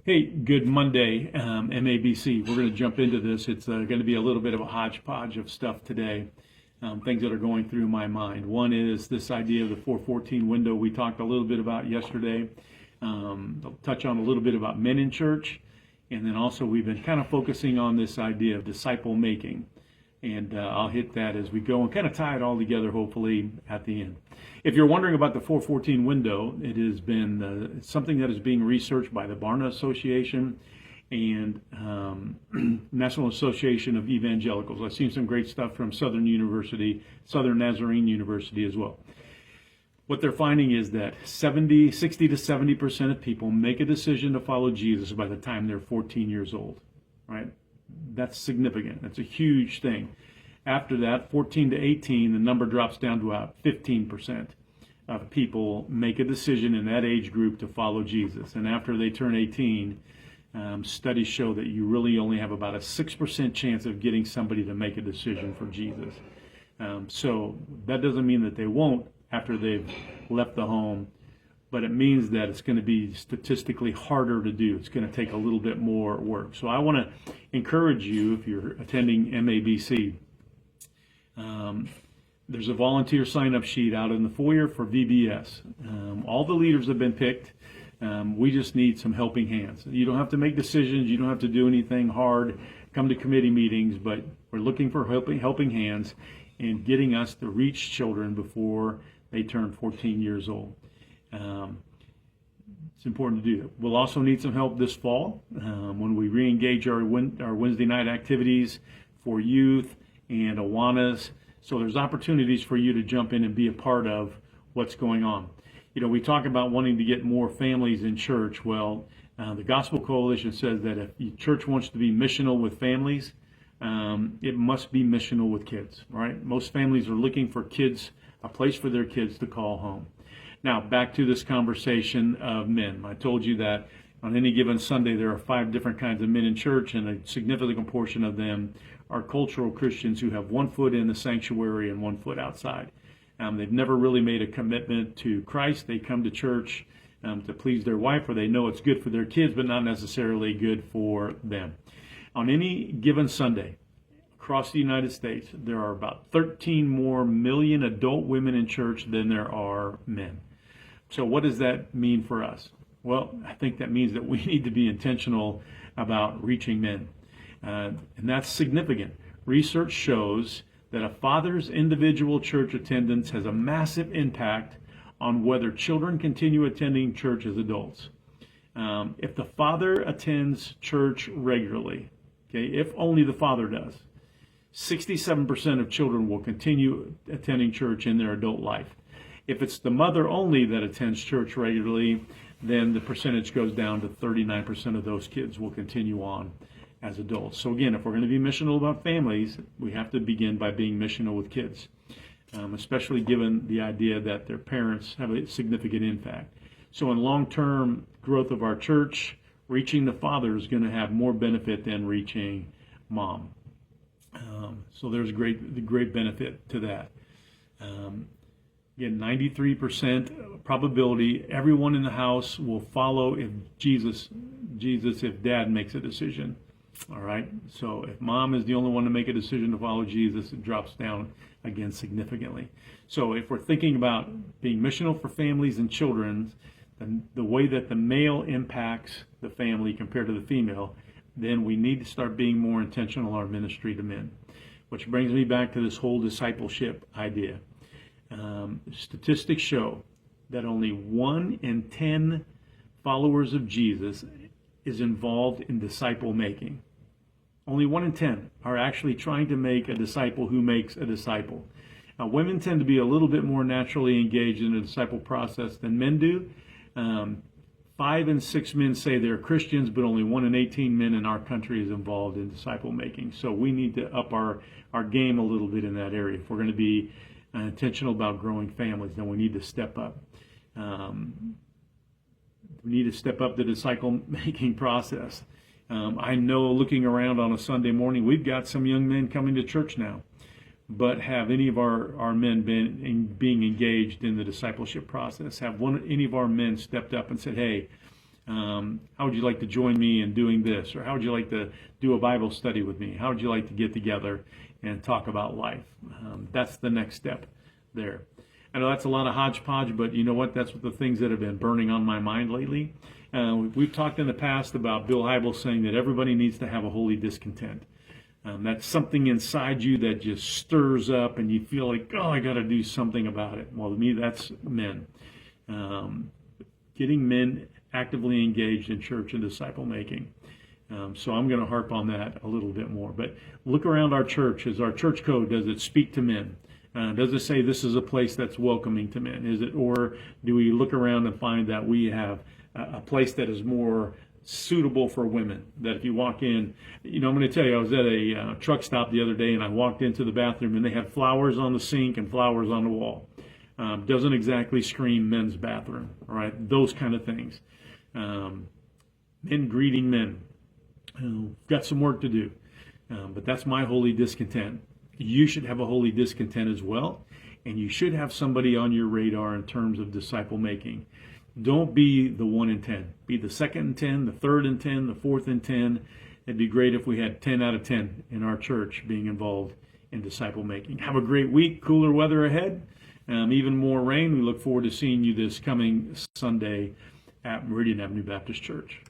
Hey, good Monday, MABC. We're going to jump into this. It's going to be a little bit of a hodgepodge of stuff today, things that are going through my mind. One is this idea of the 414 window we talked a little bit about yesterday. I'll touch on a little bit about men in church. And then also we've been kind of focusing on this idea of disciple making. And I'll hit that as we go and kind of tie it all together, hopefully, at the end. If you're wondering about the 414 window, it has been something that is being researched by the Barna Association and National Association of Evangelicals. I've seen some great stuff from Southern Nazarene University as well. What they're finding is that 60 to 70% of people make a decision to follow Jesus by the time they're 14 years old, right? That's significant. That's a huge thing. After that, 14 to 18, the number drops down to about 15% of people make a decision in that age group to follow Jesus. And after they turn 18, studies show that you really only have about a 6% chance of getting somebody to make a decision for Jesus. So that doesn't mean that they won't after they've left the home, but it means that it's going to be statistically harder to do. It's going to take a little bit more work. So I want to encourage you, if you're attending MABC, there's a volunteer sign-up sheet out in the foyer for VBS. All the leaders have been picked. We just need some helping hands. You don't have to make decisions. You don't have to do anything hard. Come to committee meetings, but we're looking for helping hands in getting us to reach children before they turn 14 years old. It's important to do that. We'll also need some help this fall when we re-engage our Wednesday night activities for youth and Awanas. So there's opportunities for you to jump in and be a part of what's going on. You know, we talk about wanting to get more families in church. Well, the Gospel Coalition says that if the church wants to be missional with families, it must be missional with kids, right? Most families are looking for kids, a place for their kids to call home. Now, back to this conversation of men. I told you that on any given Sunday, there are 5 different kinds of men in church, and a significant portion of them are cultural Christians who have one foot in the sanctuary and one foot outside. They've never really made a commitment to Christ. They come to church to please their wife, or they know it's good for their kids, but not necessarily good for them. On any given Sunday, across the United States, there are about 13 more million adult women in church than there are men. So what does that mean for us? Well, I think that means that we need to be intentional about reaching men. And that's significant. Research shows that a father's individual church attendance has a massive impact on whether children continue attending church as adults. If the father attends church regularly, okay, if only the father does, 67% of children will continue attending church in their adult life. If it's the mother only that attends church regularly, then the percentage goes down to 39% of those kids will continue on as adults. So again, if we're going to be missional about families, we have to begin by being missional with kids, especially given the idea that their parents have a significant impact. So in long-term growth of our church, reaching the father is going to have more benefit than reaching mom. So there's great benefit to that. Again, 93% probability everyone in the house will follow if dad makes a decision. All right. So if mom is the only one to make a decision to follow Jesus, it drops down again significantly. So if we're thinking about being missional for families and children, then the way that the male impacts the family compared to the female, then we need to start being more intentional in our ministry to men. Which brings me back to this whole discipleship idea. Statistics show that only 1 in 10 followers of Jesus is involved in disciple making. Only 1 in 10 are actually trying to make a disciple who makes a disciple. Now, women tend to be a little bit more naturally engaged in the disciple process than men do. 5 in 6 men say they're Christians, but only 1 in 18 men in our country is involved in disciple making. So we need to up our game a little bit in that area. If we're going to be intentional about growing families, then we need to step up. We need to step up the disciple making process. I know, looking around on a Sunday morning, we've got some young men coming to church now, but have any of our men being engaged in the discipleship process? Have any of our men stepped up and said, hey, How would you like to join me in doing this? Or how would you like to do a Bible study with me? How would you like to get together and talk about life? That's the next step there. I know that's a lot of hodgepodge, but you know what? That's what the things that have been burning on my mind lately. We've talked in the past about Bill Hybels saying that everybody needs to have a holy discontent. That's something inside you that just stirs up and you feel like, oh, I got to do something about it. Well, to me, that's men. Getting men actively engaged in church and disciple making. So I'm going to harp on that a little bit more. But look around our church. Is our church code, does it speak to men? Does it say this is a place that's welcoming to men? Is it, or do we look around and find that we have a place that is more suitable for women? That if you walk in, I'm going to tell you, I was at a truck stop the other day and I walked into the bathroom and they had flowers on the sink and flowers on the wall. Doesn't exactly scream men's bathroom, all right? Those kind of things. Men greeting men. Got some work to do, but that's my holy discontent. You should have a holy discontent as well, and you should have somebody on your radar in terms of disciple making. Don't be the 1 in 10. Be the 2nd in 10, the 3rd in 10, the 4th in 10. It'd be great if we had 10 out of 10 in our church being involved in disciple making. Have a great week. Cooler weather ahead. Even more rain. We look forward to seeing you this coming Sunday at Meridian Avenue Baptist Church.